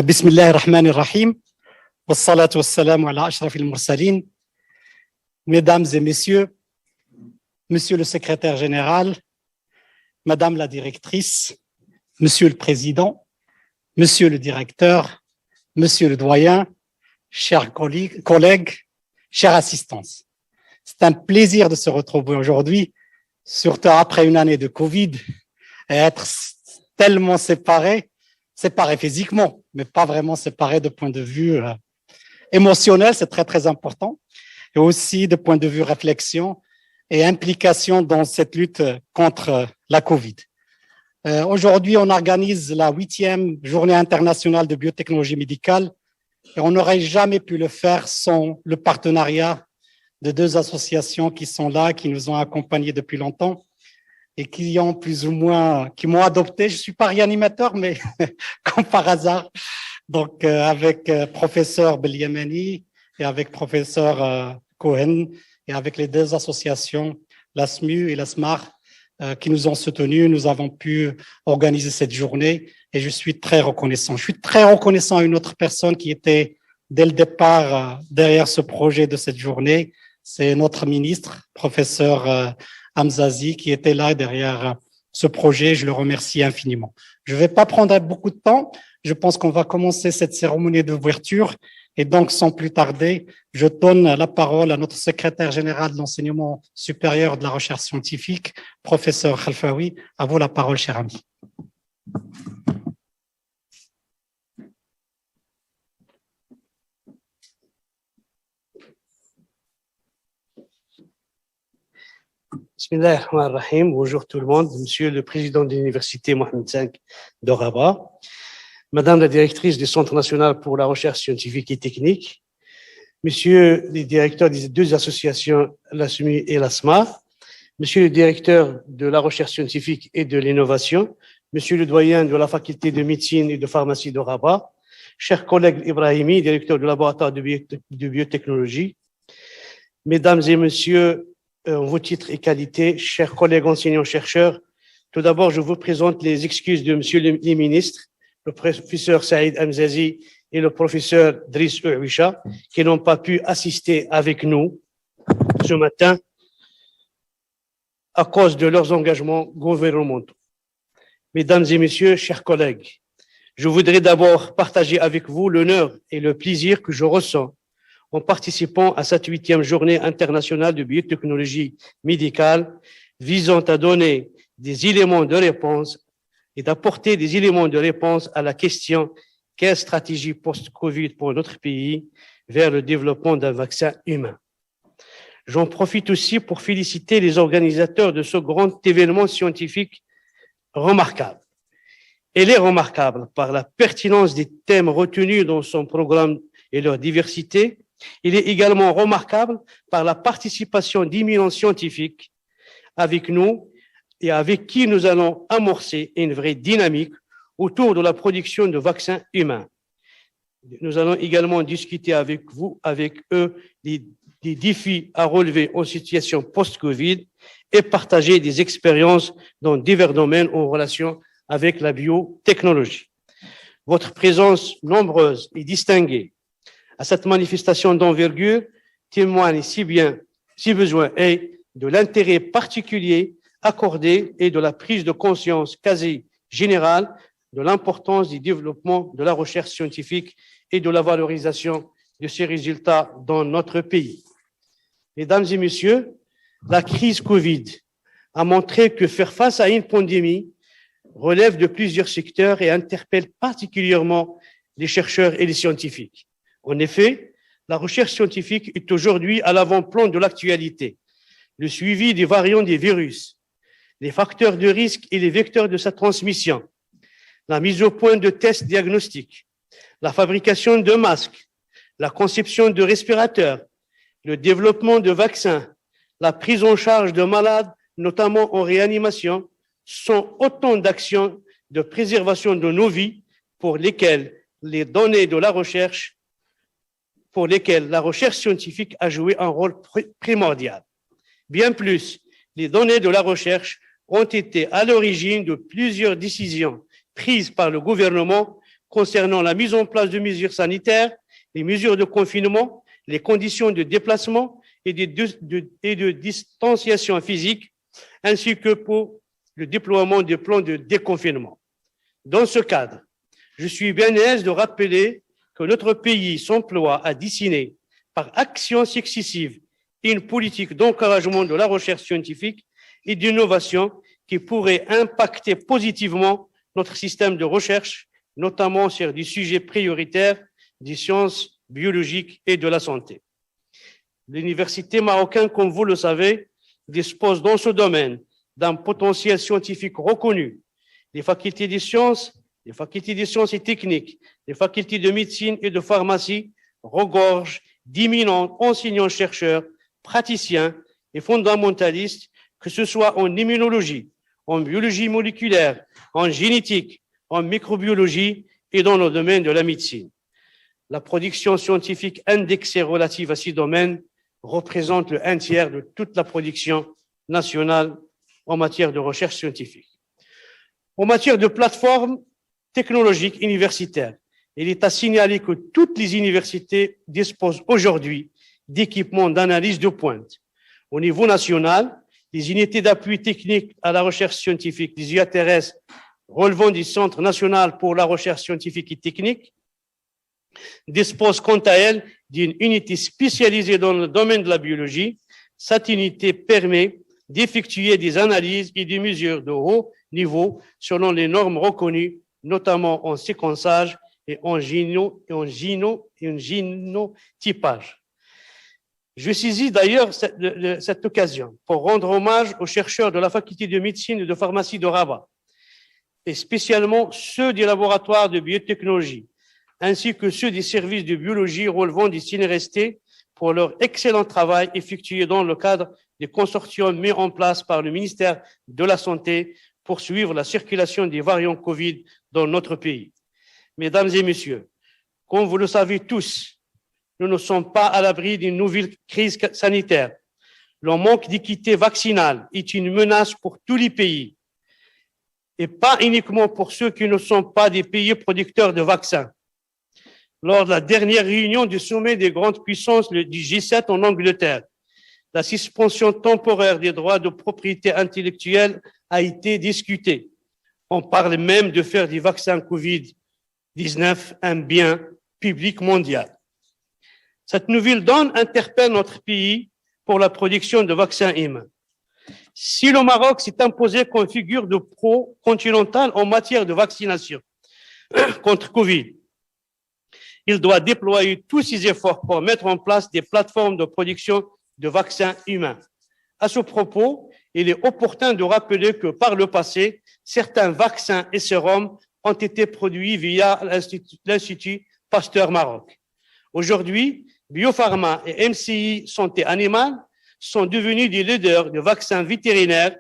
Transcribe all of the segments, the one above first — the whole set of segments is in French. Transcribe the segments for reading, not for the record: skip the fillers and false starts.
بسم الله الرحمن الرحيم والصلاة والسلام على أشرف المرسلين. Mesdames et messieurs, Monsieur le secrétaire général, Madame la directrice, Monsieur le président, Monsieur le directeur, Monsieur le doyen, chers collègues, chères assistances. C'est un plaisir de se retrouver aujourd'hui, surtout après une année de Covid, et être tellement séparés physiquement, mais pas vraiment séparés de point de vue émotionnel, c'est très, très important, et aussi de point de vue réflexion et implication dans cette lutte contre la Covid. Aujourd'hui, on organise la 8e journée internationale de biotechnologie médicale et on n'aurait jamais pu le faire sans le partenariat de deux associations qui sont là, qui nous ont accompagnés depuis longtemps et qui ont plus ou moins, qui m'ont adopté. Je suis pas réanimateur, mais comme par hasard. Donc, avec professeur Beliamani et avec professeur Cohen et avec les deux associations, la SMU et la SMAR, qui nous ont soutenus, nous avons pu organiser cette journée et je suis très reconnaissant. Je suis très reconnaissant à une autre personne qui était dès le départ derrière ce projet de cette journée. C'est notre ministre, professeur Hamzazi, qui était là derrière ce projet. Je le remercie infiniment. Je ne vais pas prendre beaucoup de temps. Je pense qu'on va commencer cette cérémonie d'ouverture. Et donc, sans plus tarder, je donne la parole à notre secrétaire général de l'enseignement supérieur de la recherche scientifique, professeur Khalfaoui. À vous la parole, cher ami. Bismillahirrahmanirrahim. Bonjour tout le monde. Monsieur le président de l'université Mohamed V de Rabat, Madame la directrice du Centre national pour la recherche scientifique et technique, Monsieur les directeurs des deux associations, la SMU et la SMA, Monsieur le directeur de la recherche scientifique et de l'innovation, Monsieur le doyen de la faculté de médecine et de pharmacie de Rabat, chers collègues Ibrahimi, directeur du laboratoire de biotechnologie, Mesdames et Messieurs, vos titres et qualités, chers collègues enseignants-chercheurs, tout d'abord, je vous présente les excuses de Monsieur les ministres, le professeur Saïd Hamzazi et le professeur Driss Ouisha, qui n'ont pas pu assister avec nous ce matin à cause de leurs engagements gouvernementaux. Mesdames et Messieurs, chers collègues, je voudrais d'abord partager avec vous l'honneur et le plaisir que je ressens en participant à cette 8e journée internationale de biotechnologie médicale visant à donner des éléments de réponse et d'apporter des éléments de réponse à la question « Quelle stratégie post-Covid pour notre pays vers le développement d'un vaccin humain ?» J'en profite aussi pour féliciter les organisateurs de ce grand événement scientifique remarquable. Elle est remarquable par la pertinence des thèmes retenus dans son programme et leur diversité. Il est également remarquable par la participation d'éminents scientifiques avec nous et avec qui nous allons amorcer une vraie dynamique autour de la production de vaccins humains. Nous allons également discuter avec eux des défis à relever en situation post-Covid et partager des expériences dans divers domaines en relation avec la biotechnologie. Votre présence nombreuse et distinguée à cette manifestation d'envergure témoigne si besoin est, de l'intérêt particulier accordé et de la prise de conscience quasi générale de l'importance du développement de la recherche scientifique et de la valorisation de ces résultats dans notre pays. Mesdames et messieurs, la crise Covid a montré que faire face à une pandémie relève de plusieurs secteurs et interpelle particulièrement les chercheurs et les scientifiques. En effet, la recherche scientifique est aujourd'hui à l'avant-plan de l'actualité. Le suivi des variants des virus, les facteurs de risque et les vecteurs de sa transmission, la mise au point de tests diagnostiques, la fabrication de masques, la conception de respirateurs, le développement de vaccins, la prise en charge de malades, notamment en réanimation, sont autant d'actions de préservation de nos vies pour lesquelles les données de la recherche scientifique a joué un rôle primordial. Bien plus, les données de la recherche ont été à l'origine de plusieurs décisions prises par le gouvernement concernant la mise en place de mesures sanitaires, les mesures de confinement, les conditions de déplacement et de distanciation physique, ainsi que pour le déploiement des plans de déconfinement. Dans ce cadre, je suis bien aise de rappeler que notre pays s'emploie à dessiner, par actions successives, une politique d'encouragement de la recherche scientifique et d'innovation qui pourrait impacter positivement notre système de recherche, notamment sur des sujets prioritaires des sciences biologiques et de la santé. L'université marocaine, comme vous le savez, dispose dans ce domaine d'un potentiel scientifique reconnu. Les facultés des sciences et techniques, les facultés de médecine et de pharmacie regorgent d'éminents enseignants-chercheurs, praticiens et fondamentalistes, que ce soit en immunologie, en biologie moléculaire, en génétique, en microbiologie et dans le domaine de la médecine. La production scientifique indexée relative à ces domaines représente le 1/3 de toute la production nationale en matière de recherche scientifique. En matière de plateformes technologiques universitaires, il est à signaler que toutes les universités disposent aujourd'hui d'équipements d'analyse de pointe. Au niveau national, les unités d'appui technique à la recherche scientifique, les UATRS, relevant du Centre national pour la recherche scientifique et technique, disposent quant à elles d'une unité spécialisée dans le domaine de la biologie. Cette unité permet d'effectuer des analyses et des mesures de haut niveau selon les normes reconnues, notamment en séquençage et en génotypage. Je saisis d'ailleurs cette occasion pour rendre hommage aux chercheurs de la faculté de médecine et de pharmacie de Rabat, et spécialement ceux des laboratoires de biotechnologie, ainsi que ceux des services de biologie relevant du CNRST pour leur excellent travail effectué dans le cadre des consortiums mis en place par le ministère de la Santé pour suivre la circulation des variants Covid dans notre pays. Mesdames et messieurs, comme vous le savez tous, nous ne sommes pas à l'abri d'une nouvelle crise sanitaire. Le manque d'équité vaccinale est une menace pour tous les pays et pas uniquement pour ceux qui ne sont pas des pays producteurs de vaccins. Lors de la dernière réunion du sommet des grandes puissances du G7 en Angleterre, la suspension temporaire des droits de propriété intellectuelle a été discutée. On parle même de faire du vaccin Covid-19 un bien public mondial. Cette nouvelle donne interpelle notre pays pour la production de vaccins humains. Si le Maroc s'est imposé comme figure de pro continentale en matière de vaccination contre Covid, il doit déployer tous ses efforts pour mettre en place des plateformes de production de vaccins humains. À ce propos, il est opportun de rappeler que par le passé, certains vaccins et sérums ont été produits via l'Institut Pasteur Maroc. Aujourd'hui, Biopharma et MCI Santé Animale sont devenus des leaders de vaccins vétérinaires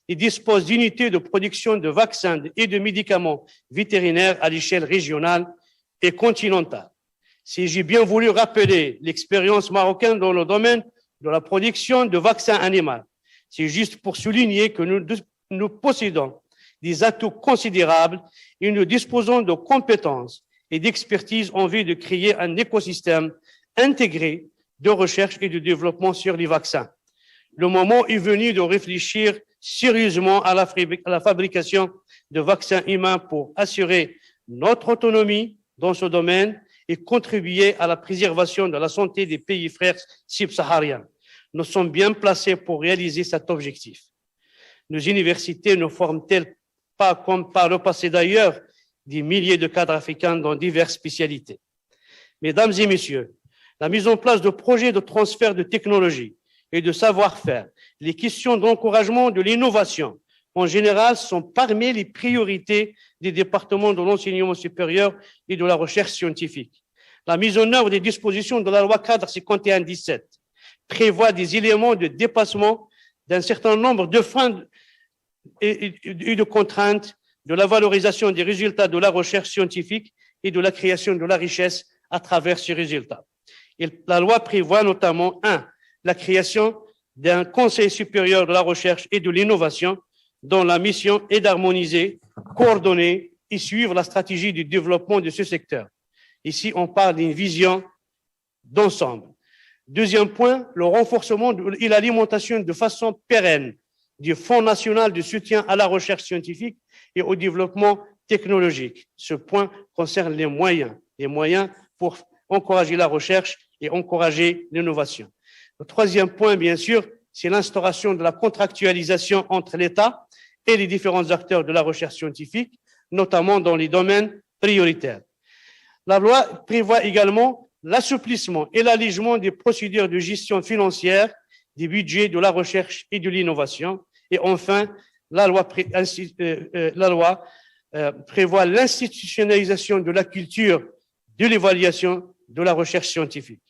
et disposent d'unités de production de vaccins et de médicaments vétérinaires à l'échelle régionale et continentale. Si j'ai bien voulu rappeler l'expérience marocaine dans le domaine de la production de vaccins animaux, c'est juste pour souligner que nous possédons des atouts considérables et nous disposons de compétences et d'expertise en vue de créer un écosystème intégré de recherche et de développement sur les vaccins. Le moment est venu de réfléchir sérieusement à la fabrication de vaccins humains pour assurer notre autonomie dans ce domaine et contribuer à la préservation de la santé des pays frères subsahariens. Nous sommes bien placés pour réaliser cet objectif. Nos universités ne forment-elles pas, comme par le passé d'ailleurs, des milliers de cadres africains dans diverses spécialités? Mesdames et messieurs, la mise en place de projets de transfert de technologie et de savoir-faire, les questions d'encouragement de l'innovation, en général, sont parmi les priorités des départements de l'enseignement supérieur et de la recherche scientifique. La mise en œuvre des dispositions de la loi cadre 51-17 prévoit des éléments de dépassement d'un certain nombre de freins et de contraintes de la valorisation des résultats de la recherche scientifique et de la création de la richesse à travers ces résultats. Et la loi prévoit notamment, 1, la création d'un Conseil supérieur de la recherche et de l'innovation dont la mission est d'harmoniser, coordonner et suivre la stratégie du développement de ce secteur. Ici, on parle d'une vision d'ensemble. Deuxième point, le renforcement et l'alimentation de façon pérenne du Fonds national de soutien à la recherche scientifique et au développement technologique. Ce point concerne les moyens pour encourager la recherche et encourager l'innovation. Le troisième point, bien sûr, c'est l'instauration de la contractualisation entre l'État et les différents acteurs de la recherche scientifique, notamment dans les domaines prioritaires. La loi prévoit également l'assouplissement et l'allègement des procédures de gestion financière des budgets de la recherche et de l'innovation. Et enfin, la loi prévoit l'institutionnalisation de la culture de l'évaluation de la recherche scientifique.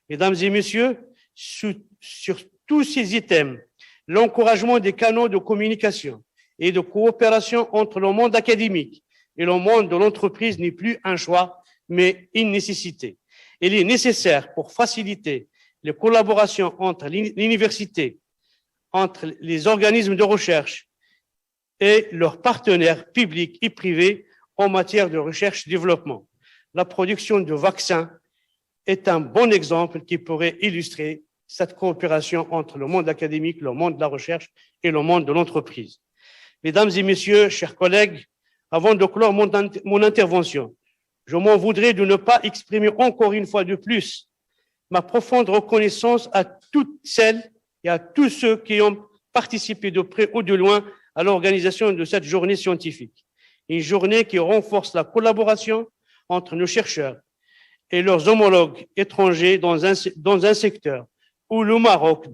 Mesdames et messieurs, sur tous ces items, l'encouragement des canaux de communication et de coopération entre le monde académique et le monde de l'entreprise n'est plus un choix, mais une nécessité. Il est nécessaire pour faciliter les collaborations entre l'université, entre les organismes de recherche et leurs partenaires publics et privés en matière de recherche-développement. La production de vaccins est un bon exemple qui pourrait illustrer cette coopération entre le monde académique, le monde de la recherche et le monde de l'entreprise. Mesdames et messieurs, chers collègues, avant de clore mon intervention, je m'en voudrais de ne pas exprimer encore une fois de plus ma profonde reconnaissance à toutes celles et à tous ceux qui ont participé de près ou de loin à l'organisation de cette journée scientifique. Une journée qui renforce la collaboration entre nos chercheurs et leurs homologues étrangers dans un secteur où le Maroc